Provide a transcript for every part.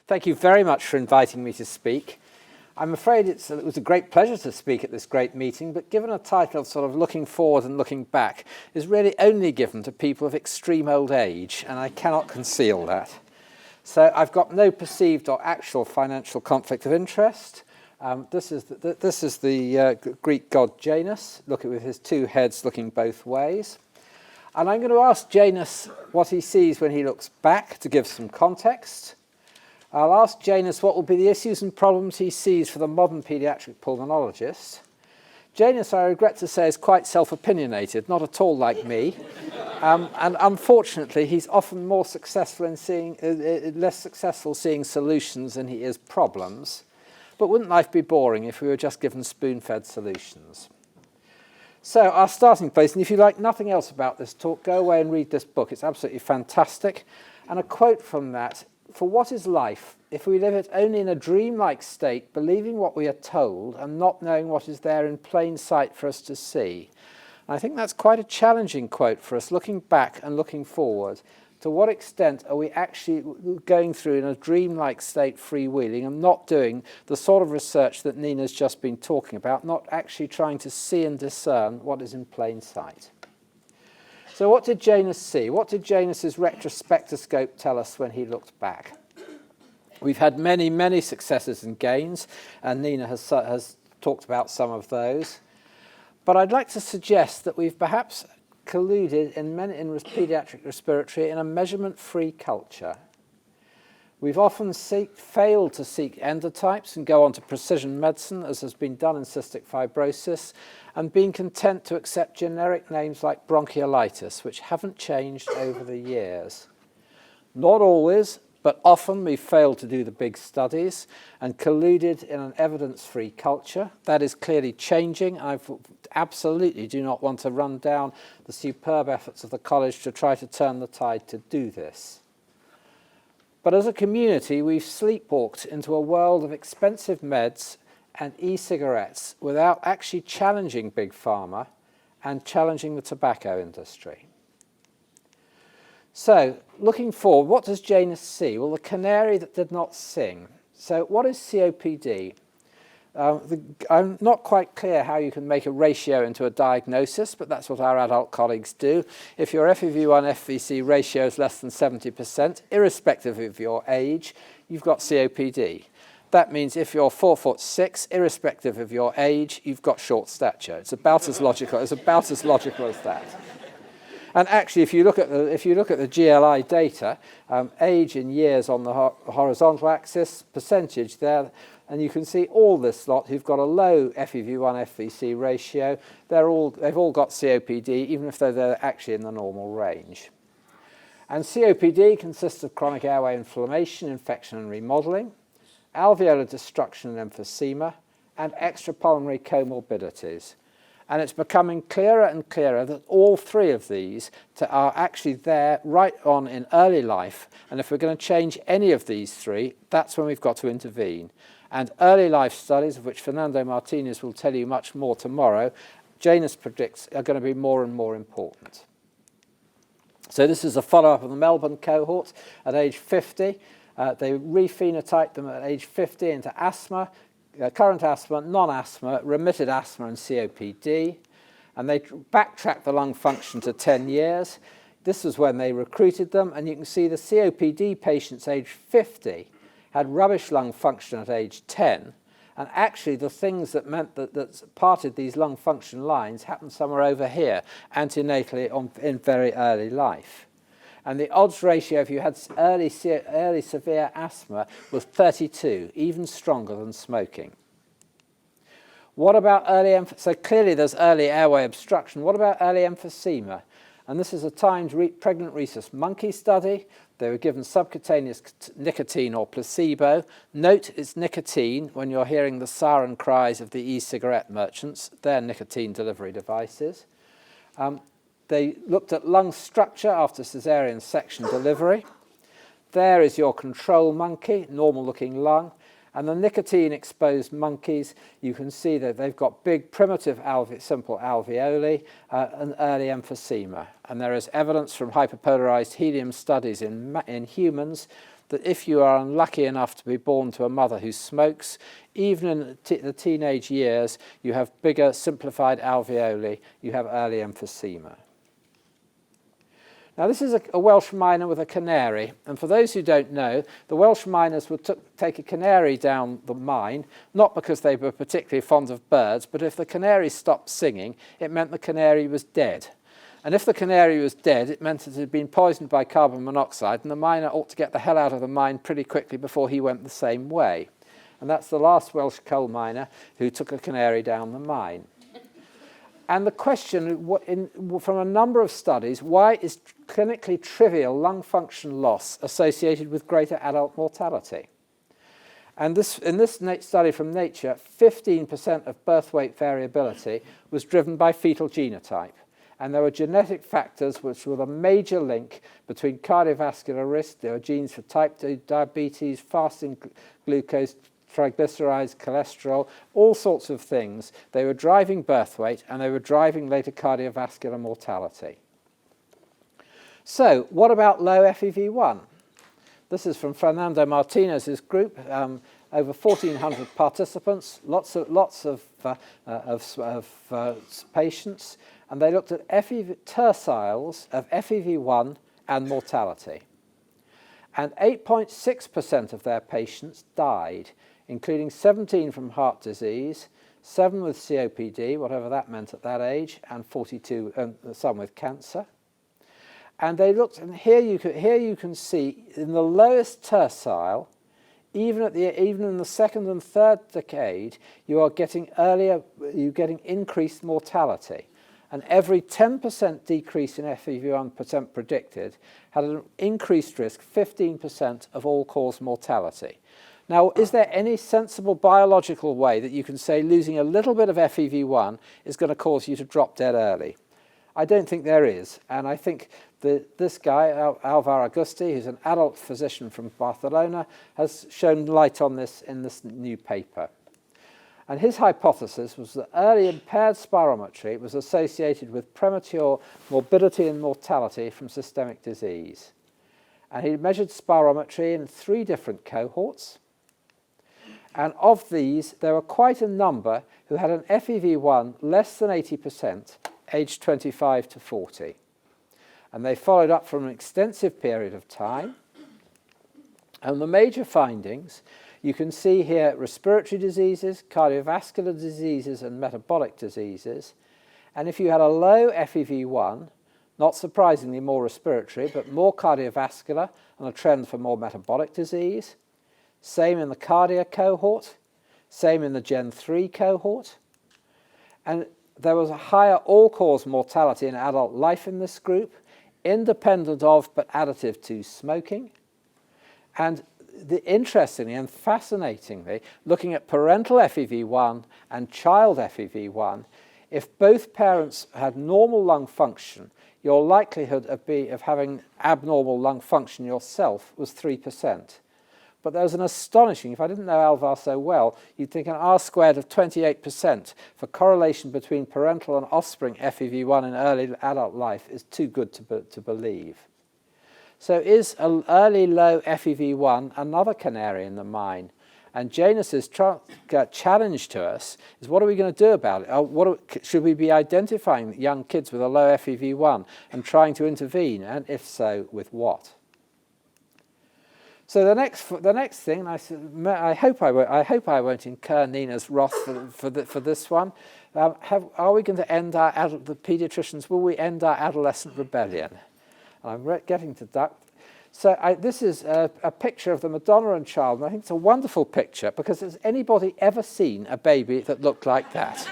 Thank you very much for inviting me to speak. I'm afraid it was a great pleasure to speak at this great meeting, but given a title of sort of looking forward and looking back is really only given to people of extreme old age, and I cannot conceal that. So I've got no perceived or actual financial conflict of interest. This is the Greek god Janus, with his two heads looking both ways. And I'm going to ask Janus what he sees when he looks back to give some context. I'll ask Janus what will be the issues and problems he sees for the modern paediatric pulmonologist. Janus, I regret to say, is quite self-opinionated, not at all like me. And unfortunately, he's often more successful in less successful seeing solutions than he is problems. But wouldn't life be boring if we were just given spoon-fed solutions? So our starting place, and if you like nothing else about this talk, go away and read this book. It's absolutely fantastic. And a quote from that: "For what is life if we live it only in a dreamlike state, believing what we are told and not knowing what is there in plain sight for us to see?" And I think that's quite a challenging quote for us, looking back and looking forward. To what extent are we actually going through in a dreamlike state, freewheeling, and not doing the sort of research that Nina's just been talking about, not actually trying to see and discern what is in plain sight? So what did Janus see? What did Janus's retrospectoscope tell us when he looked back? We've had many, many successes and gains, and Nina has talked about some of those. But I'd like to suggest that we've perhaps colluded in paediatric respiratory in a measurement-free culture. We've often failed to seek endotypes and go on to precision medicine, as has been done in cystic fibrosis, and been content to accept generic names like bronchiolitis, which haven't changed over the years. Not always, but often we've failed to do the big studies and colluded in an evidence-free culture. That is clearly changing. I absolutely do not want to run down the superb efforts of the college to try to turn the tide to do this. But as a community, we've sleepwalked into a world of expensive meds and e-cigarettes without actually challenging Big Pharma and challenging the tobacco industry. So, looking forward, what does Janus see? Well, the canary that did not sing. So, what is COPD? I'm not quite clear how you can make a ratio into a diagnosis, but that's what our adult colleagues do. If your FEV1 FVC ratio is less than 70%, irrespective of your age, you've got COPD. That means if you're 4'6", irrespective of your age, you've got short stature. It's about as logical as that. And actually, if you look at the GLI data, age in years on the horizontal axis, percentage there, and you can see all this lot who've got a low FEV1 FVC ratio. They've all got COPD, even if they're actually in the normal range. And COPD consists of chronic airway inflammation, infection and remodeling, alveolar destruction and emphysema, and extrapulmonary comorbidities. And it's becoming clearer and clearer that all three of these are actually there right on in early life. And if we're going to change any of these three, that's when we've got to intervene. And early life studies, of which Fernando Martinez will tell you much more tomorrow, Janus predicts are going to be more and more important. So this is a follow-up of the Melbourne cohort at age 50. They rephenotyped them at age 50 into asthma, current asthma, non-asthma, remitted asthma and COPD, and they backtracked the lung function to 10 years. This was when they recruited them, and you can see the COPD patients aged 50 had rubbish lung function at age 10, and actually the things that meant that parted these lung function lines happened somewhere over here, antenatally in very early life. And the odds ratio, if you had early severe asthma, was 32, even stronger than smoking. What about so clearly there's early airway obstruction. What about early emphysema? And this is a timed pregnant rhesus monkey study. They were given subcutaneous nicotine or placebo. Note it's nicotine when you're hearing the siren cries of the e-cigarette merchants. They're nicotine delivery devices. They looked at lung structure after caesarean section delivery. There is your control monkey, normal-looking lung. And the nicotine-exposed monkeys, you can see that they've got big primitive simple alveoli and early emphysema. And there is evidence from hyperpolarized helium studies in humans that if you are unlucky enough to be born to a mother who smokes, even in the teenage years, you have bigger simplified alveoli, you have early emphysema. Now this is a Welsh miner with a canary, and for those who don't know, the Welsh miners would take a canary down the mine, not because they were particularly fond of birds, but if the canary stopped singing, it meant the canary was dead. And if the canary was dead, it meant it had been poisoned by carbon monoxide, and the miner ought to get the hell out of the mine pretty quickly before he went the same way. And that's the last Welsh coal miner who took a canary down the mine. And the question, from a number of studies, why is clinically trivial lung function loss associated with greater adult mortality? And in this study from Nature, 15% of birth weight variability was driven by fetal genotype. And there were genetic factors which were the major link between cardiovascular risk. There were genes for type 2 diabetes, fasting glucose, triglycerides, cholesterol, all sorts of things. They were driving birth weight and they were driving later cardiovascular mortality. So what about low FEV1? This is from Fernando Martinez's group, over 1,400 participants, lots of patients, and they looked at terciles of FEV1 and mortality. And 8.6% of their patients died, including 17 from heart disease, 7 with COPD, whatever that meant at that age, and 42, some with cancer. And they looked, and here you can see in the lowest tercile, even in the second and third decade, you're getting increased mortality. And every 10% decrease in FEV1% predicted had an increased risk, 15% of all-cause mortality. Now, is there any sensible biological way that you can say losing a little bit of FEV1 is going to cause you to drop dead early? I don't think there is. And I think this guy, Alvar Agusti, who's an adult physician from Barcelona, has shown light on this in this new paper. And his hypothesis was that early impaired spirometry was associated with premature morbidity and mortality from systemic disease. And he measured spirometry in 3 different cohorts. And of these, there were quite a number who had an FEV1 less than 80%, aged 25 to 40. And they followed up for an extensive period of time. And the major findings, you can see here respiratory diseases, cardiovascular diseases, and metabolic diseases. And if you had a low FEV1, not surprisingly more respiratory, but more cardiovascular and a trend for more metabolic disease. Same in the cardiac cohort, same in the Gen 3 cohort. And there was a higher all-cause mortality in adult life in this group, independent of but additive to smoking. And interestingly and fascinatingly, looking at parental FEV1 and child FEV1, if both parents had normal lung function, your likelihood of having abnormal lung function yourself was 3%. But there was an astonishing, if I didn't know Alvar so well, you'd think an R-squared of 28% for correlation between parental and offspring FEV1 in early adult life is too good to believe. So is an early low FEV1 another canary in the mine? And Janus's challenge to us is, what are we going to do about it? Should we be identifying young kids with a low FEV1 and trying to intervene? And if so, with what? So the next thing, I hope I won't incur Nina's wrath for this one. Are we going to end the paediatricians? Will we end our adolescent rebellion? And I'm getting to that. So this is a picture of the Madonna and Child, and I think it's a wonderful picture because has anybody ever seen a baby that looked like that?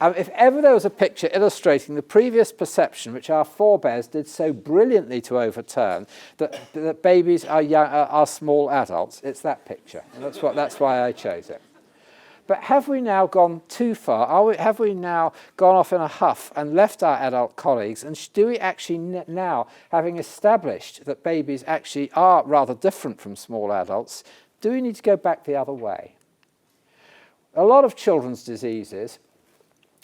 If ever there was a picture illustrating the previous perception which our forebears did so brilliantly to overturn, that babies are small adults, it's that picture. And that's why I chose it. But have we now gone too far? Have we now gone off in a huff and left our adult colleagues? And do we actually now, having established that babies actually are rather different from small adults, do we need to go back the other way? A lot of children's diseases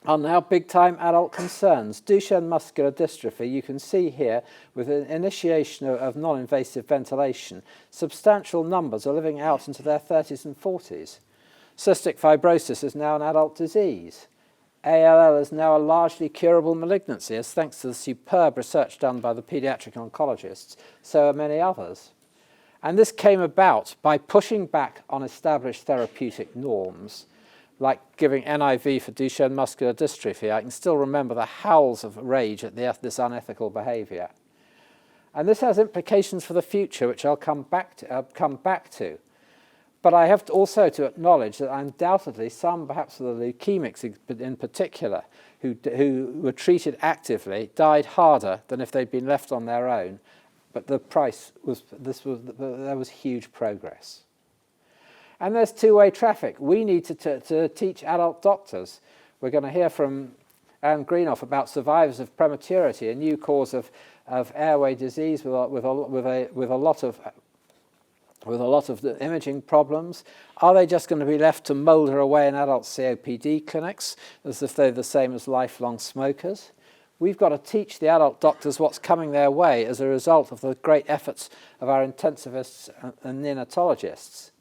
are now big-time adult concerns. Duchenne muscular dystrophy, you can see here, with an initiation of non-invasive ventilation, substantial numbers are living out into their 30s and 40s. Cystic fibrosis is now an adult disease. ALL is now a largely curable malignancy, as thanks to the superb research done by the paediatric oncologists, so are many others. And this came about by pushing back on established therapeutic norms, like giving NIV for Duchenne muscular dystrophy. I can still remember the howls of rage at this unethical behaviour. And this has implications for the future, which I'll come back to. But I have also to acknowledge that undoubtedly some, perhaps the leukemics in particular, who were treated actively, died harder than if they'd been left on their own. But the price was, there was huge progress. And there's two-way traffic. We need to teach adult doctors. We're going to hear from Anne Greenoff about survivors of prematurity, a new cause of airway disease with a lot of the imaging problems. Are they just going to be left to moulder away in adult COPD clinics as if they're the same as lifelong smokers? We've got to teach the adult doctors what's coming their way as a result of the great efforts of our intensivists and neonatologists.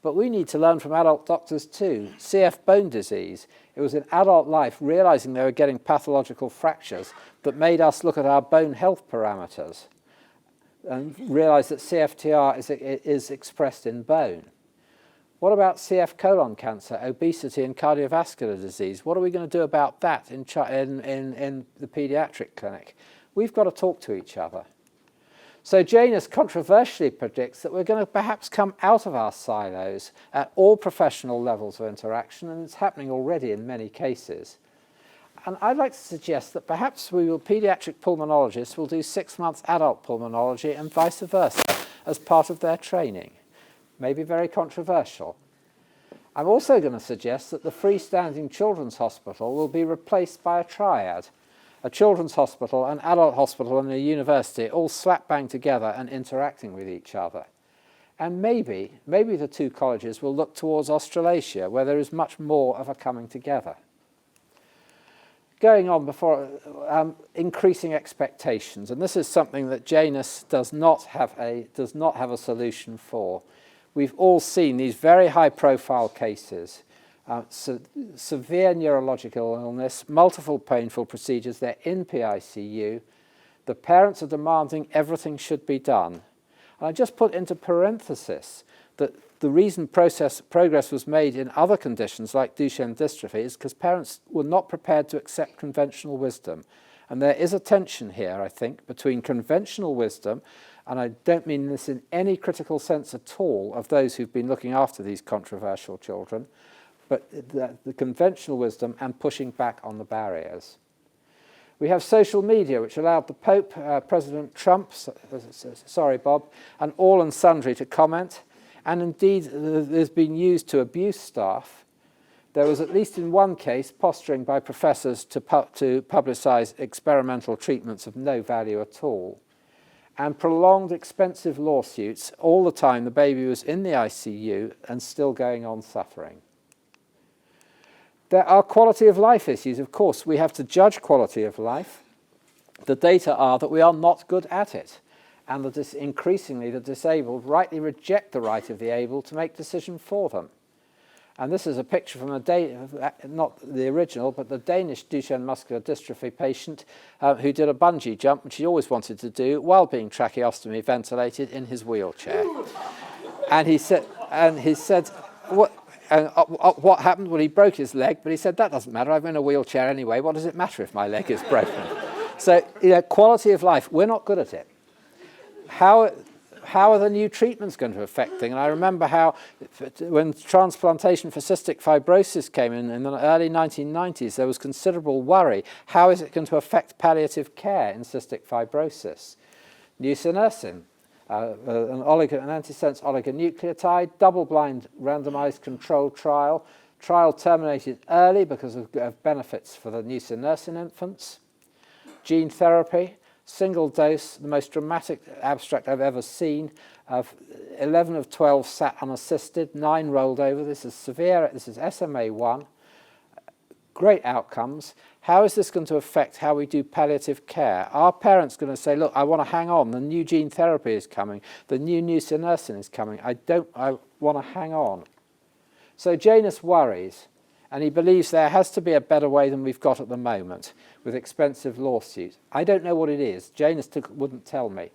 But we need to learn from adult doctors too. CF bone disease. It was in adult life, realizing they were getting pathological fractures, that made us look at our bone health parameters and realize that CFTR is expressed in bone. What about CF colon cancer, obesity and cardiovascular disease? What are we going to do about that in the paediatric clinic? We've got to talk to each other. So Janus controversially predicts that we're going to perhaps come out of our silos at all professional levels of interaction, and it's happening already in many cases. And I'd like to suggest that perhaps paediatric pulmonologists will do 6 months adult pulmonology and vice versa as part of their training. Maybe very controversial. I'm also going to suggest that the freestanding children's hospital will be replaced by a triad. A children's hospital, an adult hospital and a university all slap bang together and interacting with each other. And maybe the two colleges will look towards Australasia, where there is much more of a coming together. Going on before, increasing expectations, and this is something that Janus does not have a solution for. We've all seen these very high-profile cases. Severe neurological illness, multiple painful procedures, they're in PICU. The parents are demanding everything should be done. And I just put into parenthesis that the reason progress was made in other conditions like Duchenne dystrophy is because parents were not prepared to accept conventional wisdom. And there is a tension here, I think, between conventional wisdom, and I don't mean this in any critical sense at all of those who've been looking after these controversial children, but the conventional wisdom and pushing back on the barriers. We have social media, which allowed the Pope, President Trump, sorry Bob, and all and sundry to comment, and indeed there's been used to abuse staff. There was, at least in one case, posturing by professors to publicise experimental treatments of no value at all, and prolonged expensive lawsuits. All the time the baby was in the ICU and still going on suffering. There are quality of life issues, of course. We have to judge quality of life. The data are that we are not good at it, and that increasingly the disabled rightly reject the right of the able to make decisions for them. And this is a picture from not the original, but the Danish Duchenne muscular dystrophy patient who did a bungee jump, which he always wanted to do, while being tracheostomy ventilated in his wheelchair. And he said, what happened? Well, he broke his leg, but he said, that doesn't matter. I'm in a wheelchair anyway. What does it matter if my leg is broken? So, quality of life, we're not good at it. How are the new treatments going to affect things? And I remember how, when transplantation for cystic fibrosis came in the early 1990s, there was considerable worry. How is it going to affect palliative care in cystic fibrosis? Nusinersen. An antisense oligonucleotide, double-blind randomized controlled trial. Trial terminated early because of benefits for the nusinersen infants. Gene therapy, single dose, the most dramatic abstract I've ever seen. 11 of 12 sat unassisted, 9 rolled over. This is severe, this is SMA1. great outcomes. How is this going to affect how we do palliative care? Are parents going to say, look, I want to hang on, the new gene therapy is coming, the new nusinersen is coming, I want to hang on. So Janus worries, and he believes there has to be a better way than we've got at the moment with expensive lawsuits. I don't know what it is. Janus wouldn't tell me.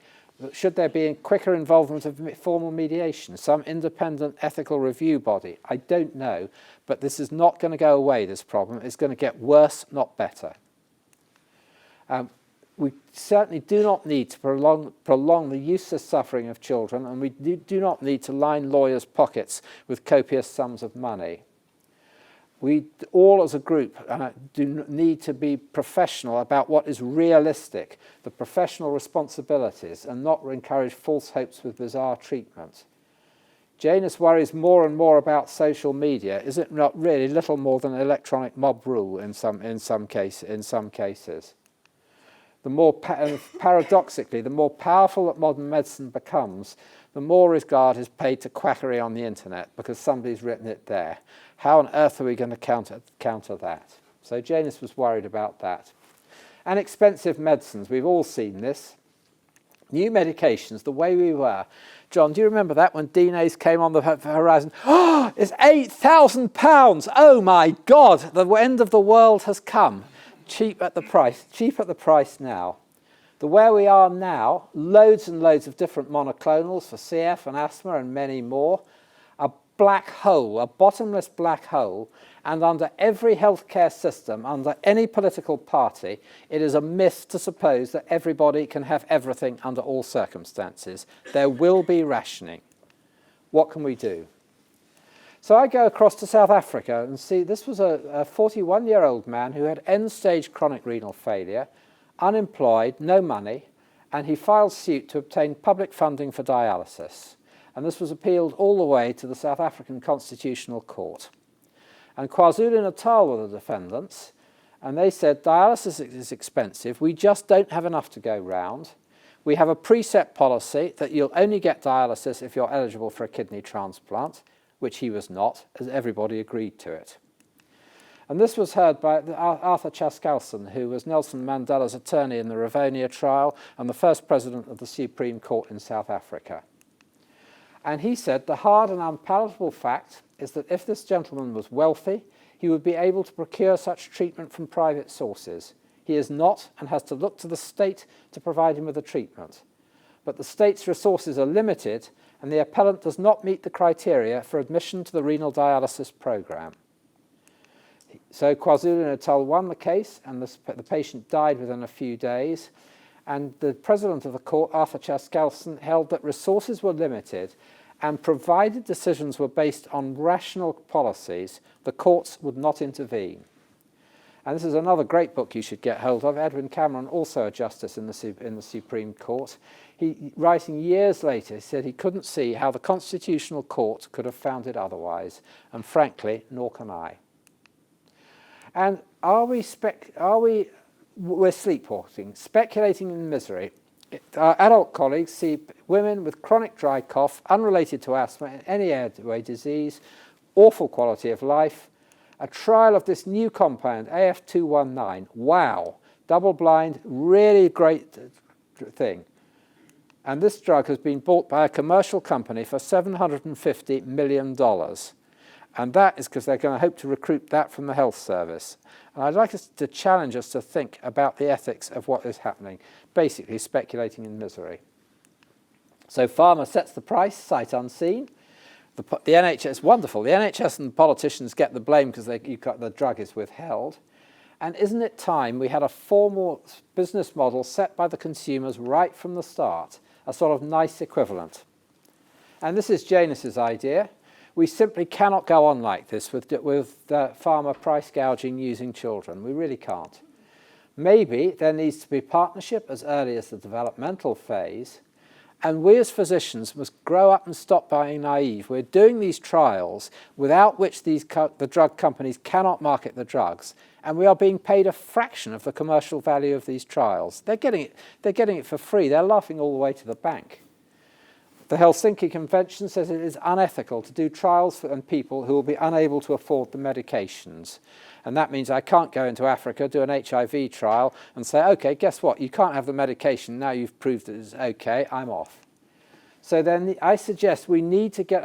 Should there be a quicker involvement of formal mediation, some independent ethical review body? I don't know, but this is not going to go away, this problem. It's going to get worse, not better. We certainly do not need to prolong the useless suffering of children, and we do not need to line lawyers' pockets with copious sums of money. We all as a group do need to be professional about what is realistic, the professional responsibilities, and not encourage false hopes with bizarre treatment. Janus worries more and more about social media. Is it not really little more than electronic mob rule in some cases? Paradoxically, the more powerful that modern medicine becomes, the more regard is paid to quackery on the internet because somebody's written it there. How on earth are we going to counter that? So Janus was worried about that. And expensive medicines, we've all seen this. New medications, the way we were. John, do you remember that when DNAs came on the horizon? Oh, it's £8,000. Oh my God, the end of the world has come. Cheap at the price now. The where we are now, loads and loads of different monoclonals for CF and asthma and many more. A black hole, a bottomless black hole, and under every healthcare system, under any political party, it is a myth to suppose that everybody can have everything under all circumstances. There will be rationing. What can we do? So I go across to South Africa and see this was a 41-year-old man who had end-stage chronic renal failure, unemployed, no money, and he filed suit to obtain public funding for dialysis. And this was appealed all the way to the South African Constitutional Court. And KwaZulu-Natal were the defendants, and they said dialysis is expensive, we just don't have enough to go round. We have a preset policy that you'll only get dialysis if you're eligible for a kidney transplant, which he was not, as everybody agreed to it. And this was heard by Arthur Chaskalson, who was Nelson Mandela's attorney in the Rivonia trial and the first president of the Supreme Court in South Africa. And he said the hard and unpalatable fact is that if this gentleman was wealthy, he would be able to procure such treatment from private sources. He is not and has to look to the state to provide him with the treatment. But the state's resources are limited and the appellant does not meet the criteria for admission to the renal dialysis programme. So KwaZulu-Natal won the case and the patient died within a few days. And the president of the court, Arthur Chaskalson, held that resources were limited and provided decisions were based on rational policies, the courts would not intervene. And this is another great book you should get hold of. Edwin Cameron, also a justice in the Supreme Court. He, writing years later, said he couldn't see how the Constitutional Court could have found it otherwise. And frankly, nor can I. And we're sleepwalking, speculating in misery. Our adult colleagues see women with chronic dry cough, unrelated to asthma and any airway disease, awful quality of life. A trial of this new compound, AF219, wow, double-blind, really great thing. And this drug has been bought by a commercial company for $750 million. And that is because they're going to hope to recruit that from the health service. And I'd like us to challenge us to think about the ethics of what is happening, basically speculating in misery. So pharma sets the price, sight unseen. The NHS is wonderful. The NHS and politicians get the blame because the drug is withheld. And isn't it time we had a formal business model set by the consumers right from the start, a sort of nice equivalent? And this is Janus's idea. We simply cannot go on like this with pharma price gouging using children. We really can't. Maybe there needs to be partnership as early as the developmental phase, and we as physicians must grow up and stop being naive. We're doing these trials without which the drug companies cannot market the drugs, and we are being paid a fraction of the commercial value of these trials. They're getting it for free. They're laughing all the way to the bank. The Helsinki Convention says it is unethical to do trials on people who will be unable to afford the medications. And that means I can't go into Africa, do an HIV trial, and say, OK, guess what? You can't have the medication. Now you've proved that it's OK, I'm off. So then I suggest we need to get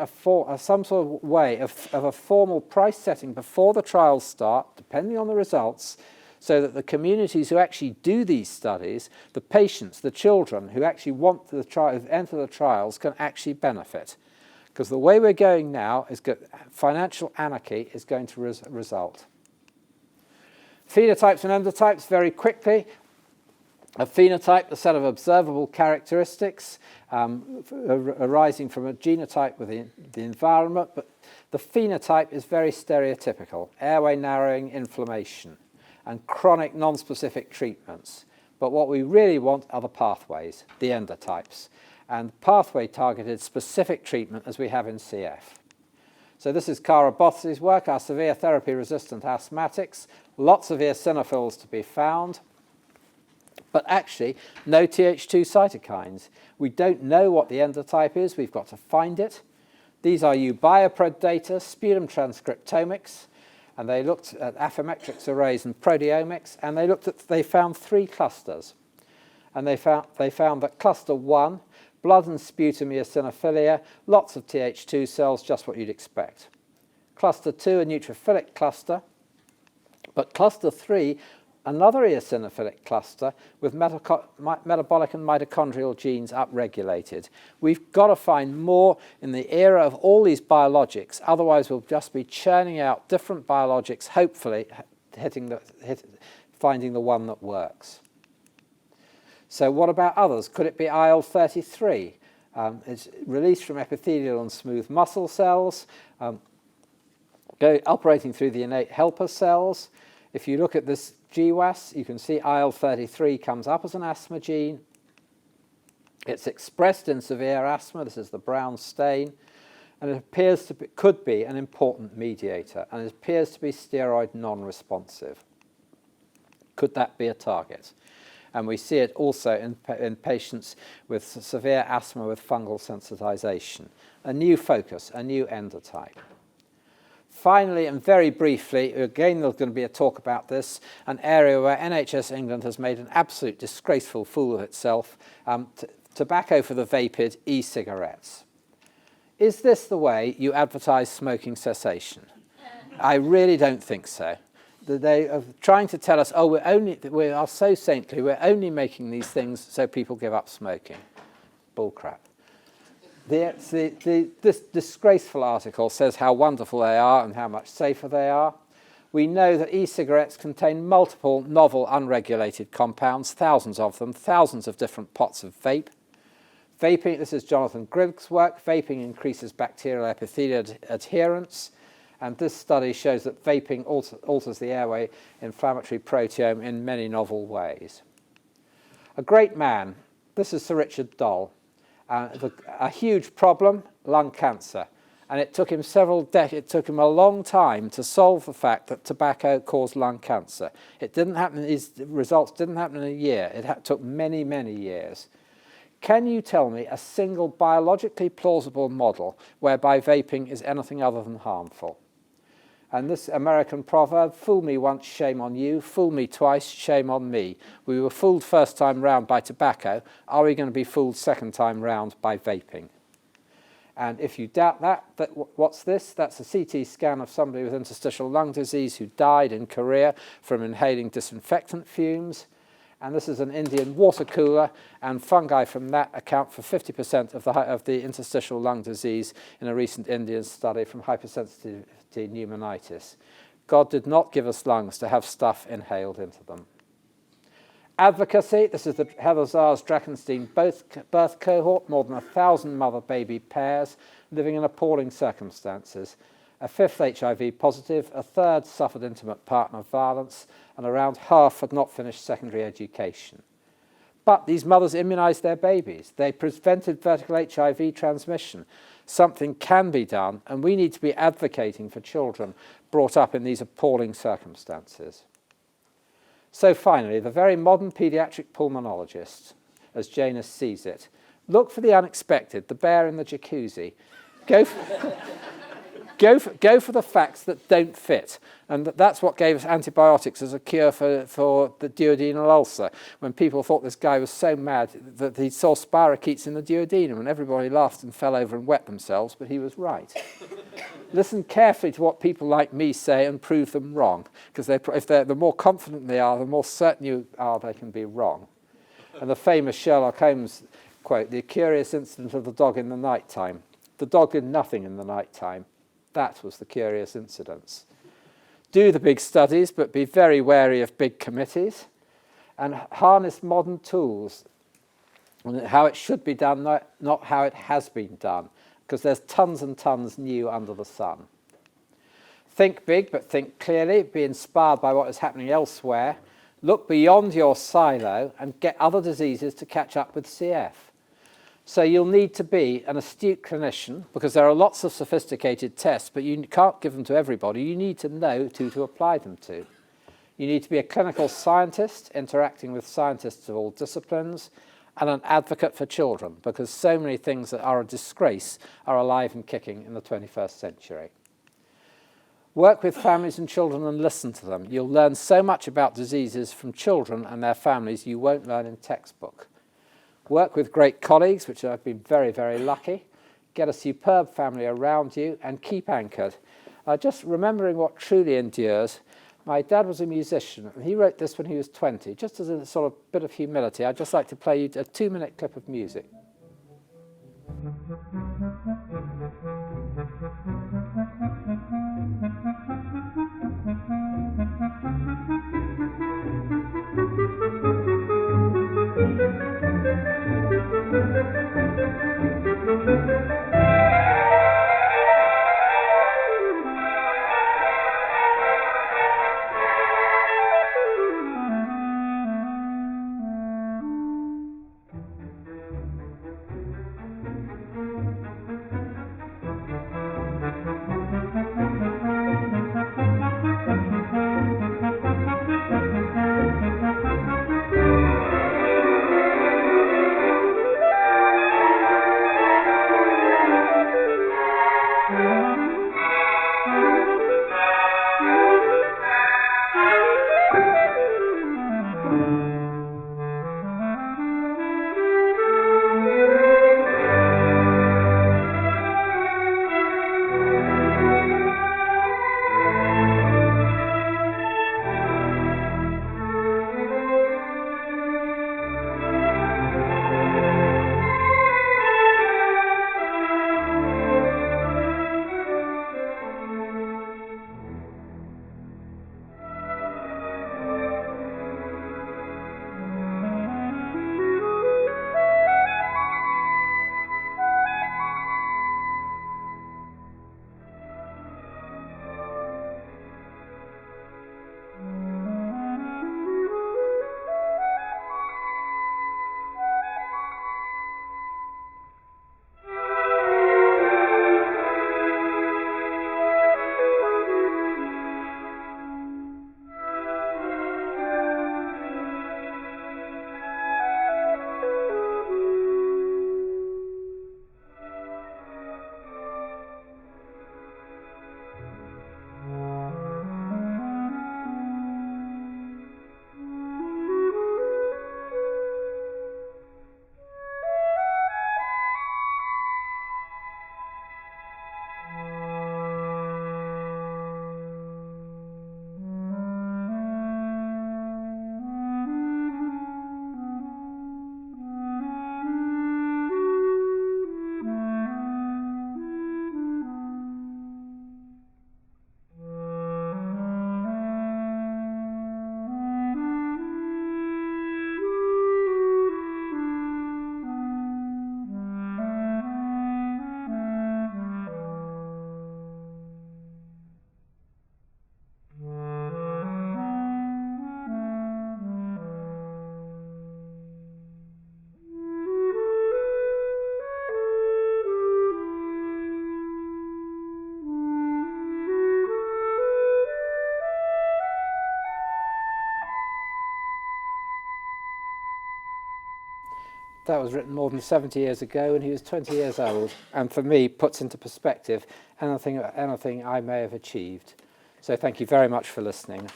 some sort of way of a formal price setting before the trials start, depending on the results, so that the communities who actually do these studies, the patients, the children who actually want to enter the trials can actually benefit. Because the way we're going now is financial anarchy is going to result. Phenotypes and endotypes, very quickly. A phenotype, a set of observable characteristics arising from a genotype within the environment, but the phenotype is very stereotypical: airway narrowing, inflammation, and chronic non-specific treatments. But what we really want are the pathways, the endotypes, and pathway-targeted specific treatment as we have in CF. So this is Cara Both's work, our severe therapy-resistant asthmatics, lots of eosinophils to be found, but actually no Th2 cytokines. We don't know what the endotype is, we've got to find it. These are eubiopred data, sputum transcriptomics, and they looked at Affymetrix arrays and proteomics, and they found 3 clusters. And they found that cluster 1, blood and sputum eosinophilia, lots of Th2 cells, just what you'd expect. Cluster 2, a neutrophilic cluster, but cluster 3, another eosinophilic cluster with metabolic and mitochondrial genes upregulated. We've got to find more in the era of all these biologics, otherwise we'll just be churning out different biologics, hopefully finding the one that works. So what about others? Could it be IL-33? It's released from epithelial and smooth muscle cells, operating through the innate helper cells. If you look at this GWAS, you can see IL-33 comes up as an asthma gene. It's expressed in severe asthma. This is the brown stain. And it appears to be, could be an important mediator, and it appears to be steroid non-responsive. Could that be a target? And we see it also in patients with severe asthma with fungal sensitization. A new focus, a new endotype. Finally, and very briefly, again there's going to be a talk about this, an area where NHS England has made an absolute disgraceful fool of itself, tobacco for the vapid, e-cigarettes. Is this the way you advertise smoking cessation? I really don't think so. They are trying to tell us, oh, we are so saintly, we're only making these things so people give up smoking. Bullcrap. This disgraceful article says how wonderful they are and how much safer they are. We know that e-cigarettes contain multiple novel unregulated compounds, thousands of them, thousands of different pots of vape. Vaping, this is Jonathan Grigg's work, vaping increases bacterial epithelial adherence, and this study shows that vaping alters the airway inflammatory proteome in many novel ways. A great man, this is Sir Richard Doll. A huge problem, lung cancer. And it took him it took him a long time to solve the fact that tobacco caused lung cancer. It didn't happen, his results didn't happen in a year. It took many, many years. Can you tell me a single biologically plausible model whereby vaping is anything other than harmful? And this American proverb, fool me once, shame on you, fool me twice, shame on me. We were fooled first time round by tobacco. Are we going to be fooled second time round by vaping? And if you doubt that, what's this? That's a CT scan of somebody with interstitial lung disease who died in Korea from inhaling disinfectant fumes. And this is an Indian water cooler, and fungi from that account for 50% of the interstitial lung disease in a recent Indian study from hypersensitivity pneumonitis. God did not give us lungs to have stuff inhaled into them. Advocacy, this is the Heather Zars Drakenstein birth cohort, more than 1,000 mother-baby pairs living in appalling circumstances. A fifth HIV positive, a third suffered intimate partner violence, and around half had not finished secondary education. But these mothers immunized their babies. They prevented vertical HIV transmission. Something can be done, and we need to be advocating for children brought up in these appalling circumstances. So finally, the very modern paediatric pulmonologist, as Janus sees it, Look for the unexpected, the bear in the jacuzzi. Go for, go for the facts that don't fit. And that's what gave us antibiotics as a cure for the duodenal ulcer, when people thought this guy was so mad that he saw spirochetes in the duodenum, and everybody laughed and fell over and wet themselves, but he was right. Listen carefully to what people like me say and prove them wrong, because the more confident they are, the more certain you are they can be wrong. And the famous Sherlock Holmes quote, the curious incident of the dog in the night time. The dog did nothing in the night time. That was the curious incidents. Do the big studies, but be very wary of big committees, and harness modern tools, and how it should be done, not how it has been done, because there's tons and tons new under the sun. Think big, but think clearly. Be inspired by what is happening elsewhere. Look beyond your silo and get other diseases to catch up with CF. So you'll need to be an astute clinician, because there are lots of sophisticated tests, but you can't give them to everybody. You need to know who to apply them to. You need to be a clinical scientist, interacting with scientists of all disciplines, and an advocate for children, because so many things that are a disgrace are alive and kicking in the 21st century. Work with families and children and listen to them. You'll learn so much about diseases from children and their families you won't learn in textbook. Work with great colleagues, which I've been very, very lucky. Get a superb family around you and keep anchored. Just remembering what truly endures. My dad was a musician, and he wrote this when he was 20. Just as a sort of bit of humility, I'd just like to play you a 2-minute clip of music. That was written more than 70 years ago and he was 20 years old, and for me puts into perspective anything I may have achieved. So thank you very much for listening.